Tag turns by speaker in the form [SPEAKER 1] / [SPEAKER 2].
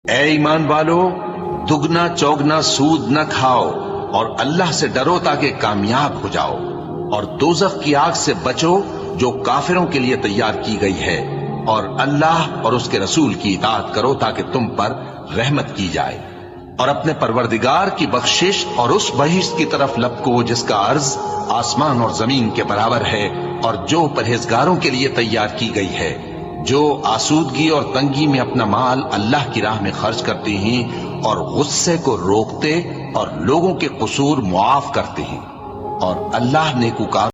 [SPEAKER 1] ए ईमान वालो, दुगना चौगना सूद न खाओ और अल्लाह से डरो ताकि कामयाब हो जाओ, और दोजख की आग से बचो जो काफिरों के लिए तैयार की गई है, और अल्लाह और उसके रसूल की इताअत करो ताकि तुम पर रहमत की जाए, और अपने परवरदिगार की बख्शिश और उस बहिश्त की तरफ लपको जिसका अर्ज आसमान और जमीन के बराबर है, और जो परहेजगारों के लिए तैयार की गई है, जो आसूदगी और तंगी में अपना माल अल्लाह की राह में खर्च करते हैं और गुस्से को रोकते और लोगों के कसूर मुआफ करते हैं, और अल्लाह नेकूकार